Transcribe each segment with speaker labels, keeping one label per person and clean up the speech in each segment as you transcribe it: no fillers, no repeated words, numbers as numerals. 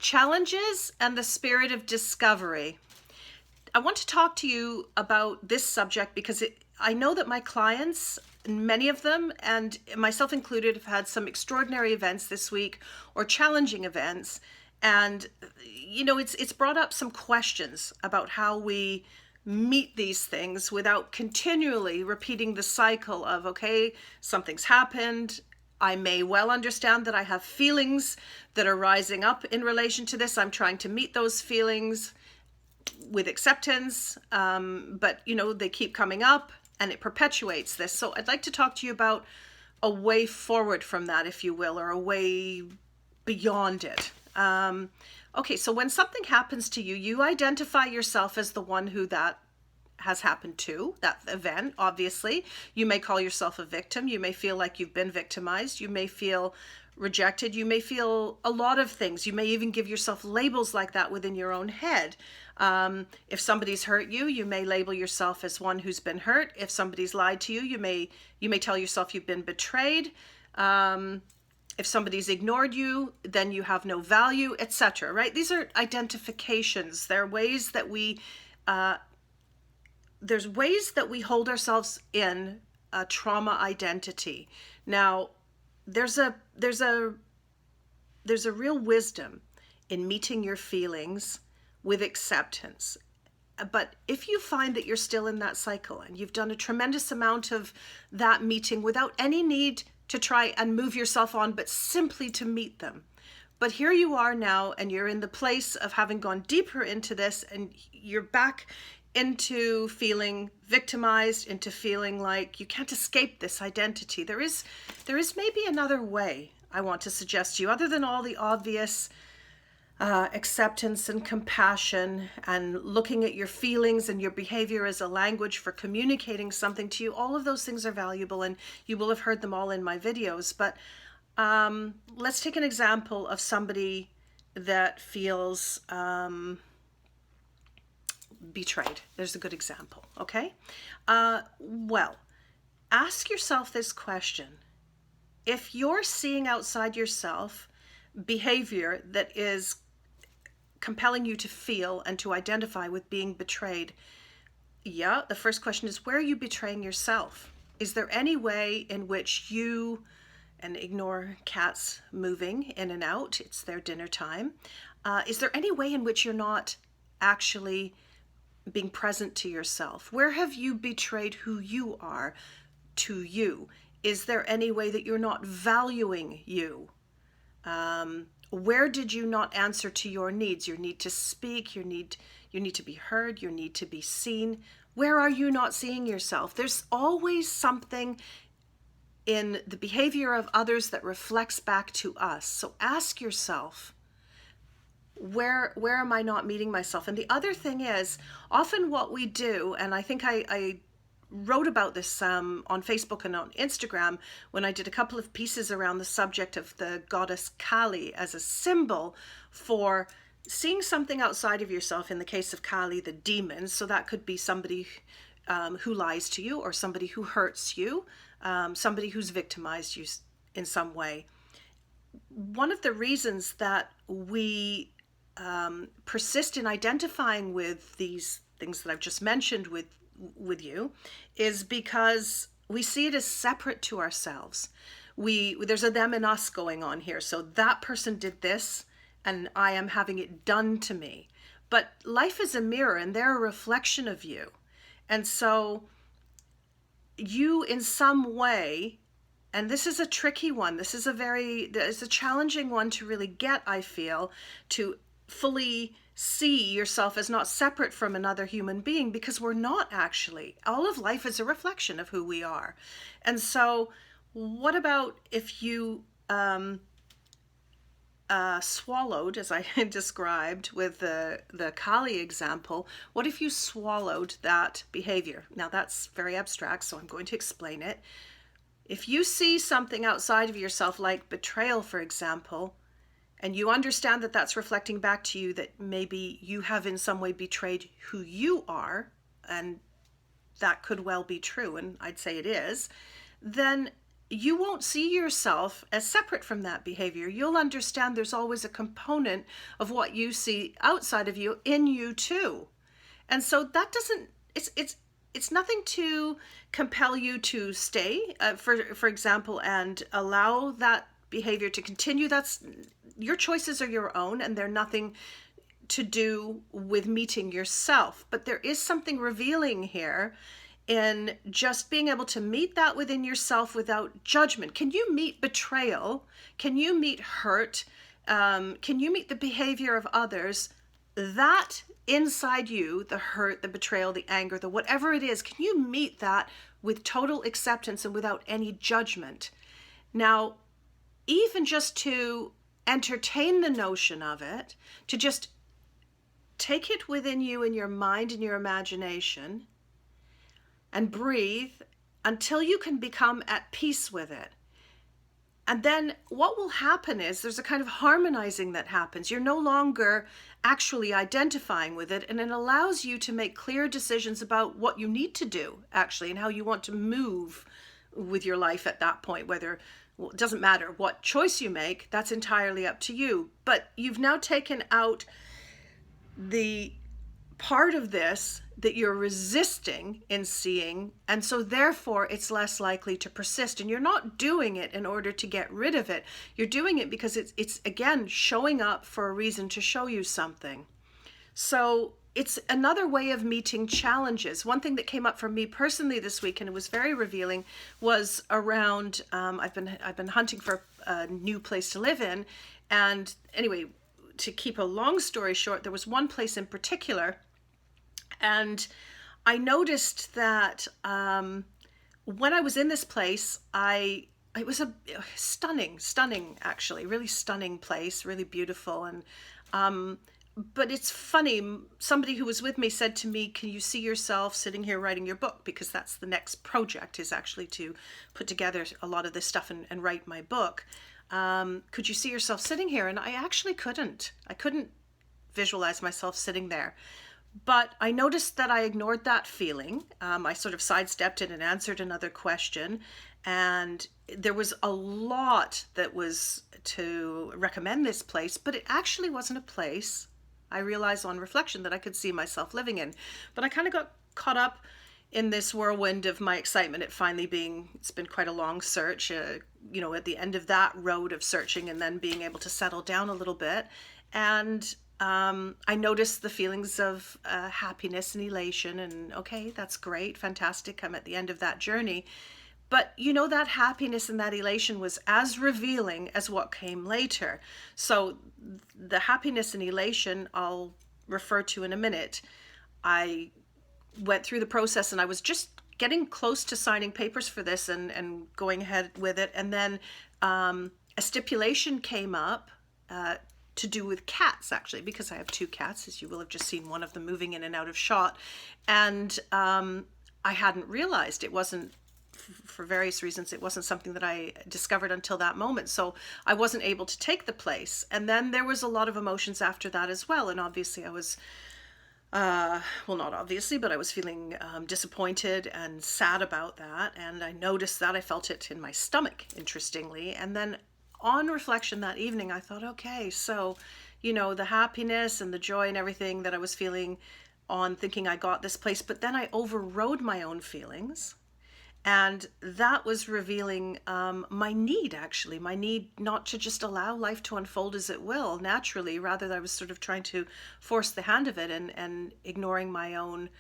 Speaker 1: Challenges and the spirit of discovery. I want to talk to you about this subject because I know that my clients, many of them, and myself included, have had some extraordinary events this week or challenging events. And, it's brought up some questions about how we meet these things without continually repeating the cycle of, okay, something's happened. I may well understand that I have feelings that are rising up in relation to this. I'm trying to meet those feelings with acceptance, but they keep coming up and it perpetuates this. So I'd like to talk to you about a way forward from that, if you will, or a way beyond it. Okay, so when something happens to you, you identify yourself as the one who that has happened to, that event, obviously. You may call yourself a victim. You may feel like you've been victimized. You may feel rejected. You may feel a lot of things. You may even give yourself labels like that within your own head. If somebody's hurt you, you may label yourself as one who's been hurt. If somebody's lied to you, you may tell yourself you've been betrayed. If somebody's ignored you, then you have no value, etc. Right? These are identifications. They're ways that there's ways that we hold ourselves in a trauma identity. Now, there's a real wisdom in meeting your feelings with acceptance. But if you find that you're still in that cycle and you've done a tremendous amount of that meeting without any need to try and move yourself on, but simply to meet them. But here you are now, and you're in the place of having gone deeper into this, and you're back into feeling victimized, into feeling like you can't escape this identity. There is maybe another way I want to suggest to you, other than all the obvious acceptance and compassion and looking at your feelings and your behavior as a language for communicating something to you. All of those things are valuable, and you will have heard them all in my videos. But let's take an example of somebody that feels betrayed. There's a good example, okay? Well, ask yourself this question. If you're seeing outside yourself behavior that is compelling you to feel and to identify with being betrayed, the first question is, where are you betraying yourself? Is there any way in which you, and ignore cats moving in and out, it's their dinner time, is there any way in which you're not actually being present to yourself? Where have you betrayed who you are to you? Is there any way that you're not valuing you? Where did you not answer to your needs? Your need to speak, you need to be heard, your need to be seen. Where are you not seeing yourself? There's always something in the behavior of others that reflects back to us. So ask yourself, where am I not meeting myself? And the other thing is, often what we do, and I think I wrote about this on Facebook and on Instagram when I did a couple of pieces around the subject of the goddess Kali as a symbol for seeing something outside of yourself. In the case of Kali, the demons. So that could be somebody who lies to you, or somebody who hurts you, somebody who's victimized you in some way. One of the reasons that we persist in identifying with these things that I've just mentioned with you is because we see it as separate to ourselves. There's a them and us going on here. So that person did this and I am having it done to me. But life is a mirror and they're a reflection of you. And so you, in some way, and this is a tricky one, it's a challenging one to really get, I feel, to fully see yourself as not separate from another human being, because we're not actually. All of life is a reflection of who we are. And so what about if you swallowed, as I described with the Kali example, what if you swallowed that behavior? Now that's very abstract, so I'm going to explain it. If you see something outside of yourself, like betrayal, for example, and you understand that that's reflecting back to you that maybe you have in some way betrayed who you are, and that could well be true, and I'd say it is, then you won't see yourself as separate from that behavior. You'll understand there's always a component of what you see outside of you in you too. And so that doesn't, it's nothing to compel you to stay, for example, and allow that behavior to continue. That's, your choices are your own, and they're nothing to do with meeting yourself. But there is something revealing here in just being able to meet that within yourself without judgment. Can you meet betrayal? Can you meet hurt? Can you meet the behavior of others? That inside you, the hurt, the betrayal, the anger, the whatever it is, can you meet that with total acceptance and without any judgment? Now, even just to entertain the notion of it, to just take it within you in your mind and your imagination and breathe until you can become at peace with it. And then what will happen is there's a kind of harmonizing that happens. You're no longer actually identifying with it, and it allows you to make clear decisions about what you need to do, actually, and how you want to move with your life at that point. Whether, well, it doesn't matter what choice you make, that's entirely up to you. But you've now taken out the part of this that you're resisting in seeing, and so therefore it's less likely to persist. And you're not doing it in order to get rid of it. You're doing it because it's again showing up for a reason, to show you something. So it's another way of meeting challenges. One thing that came up for me personally this week, and it was very revealing, was around I've been hunting for a new place to live in, and anyway, to keep a long story short, there was one place in particular. And I noticed that when I was in this place, it was a stunning, actually, really stunning place, really beautiful. And but it's funny, somebody who was with me said to me, can you see yourself sitting here writing your book? Because that's the next project, is actually to put together a lot of this stuff and write my book. Could you see yourself sitting here? And I actually couldn't. I couldn't visualize myself sitting there. But I noticed that I ignored that feeling. I sort of sidestepped it and answered another question. And there was a lot that was to recommend this place, but it actually wasn't a place I realized on reflection that I could see myself living in. But I kind of got caught up in this whirlwind of my excitement at finally it's been quite a long search, at the end of that road of searching, and then being able to settle down a little bit. And I noticed the feelings of happiness and elation, and okay, that's great, fantastic, I'm at the end of that journey. But that happiness and that elation was as revealing as what came later. So the happiness and elation I'll refer to in a minute. I went through the process, and I was just getting close to signing papers for this and going ahead with it. And then a stipulation came up to do with cats, actually, because I have 2 cats, as you will have just seen one of them moving in and out of shot. And I hadn't realized it wasn't, for various reasons, it wasn't something that I discovered until that moment. So I wasn't able to take the place. And then there was a lot of emotions after that as well. And obviously I was, well, not obviously, but I was feeling disappointed and sad about that. And I noticed that, I felt it in my stomach, interestingly. And then on reflection that evening, I thought, okay, so, the happiness and the joy and everything that I was feeling on thinking I got this place, but then I overrode my own feelings. And that was revealing my need not to just allow life to unfold as it will naturally. Rather, I was sort of trying to force the hand of it and ignoring my own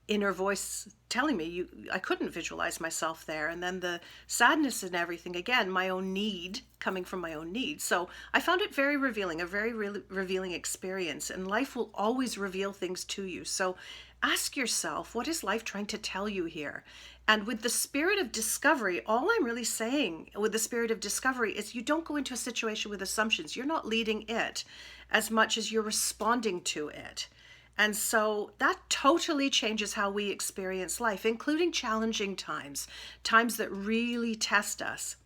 Speaker 1: inner voice telling me I couldn't visualize myself there. And then the sadness and everything, again, my own need, coming from my own need. So I found it very revealing, a very revealing experience. And life will always reveal things to you. So ask yourself, what is life trying to tell you here? And with the spirit of discovery, all I'm really saying with the spirit of discovery is you don't go into a situation with assumptions. You're not leading it as much as you're responding to it. And so that totally changes how we experience life, including challenging times that really test us.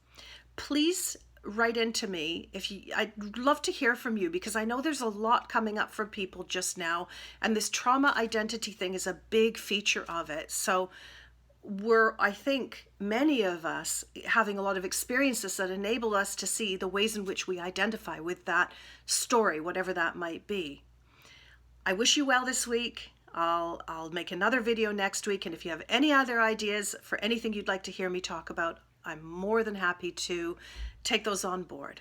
Speaker 1: Please write into me I'd love to hear from you, because I know there's a lot coming up for people just now, and this trauma identity thing is a big feature of it. So we're, I think, many of us having a lot of experiences that enable us to see the ways in which we identify with that story, whatever that might be. I wish you well this week. I'll make another video next week, and if you have any other ideas for anything you'd like to hear me talk about, I'm more than happy to take those on board.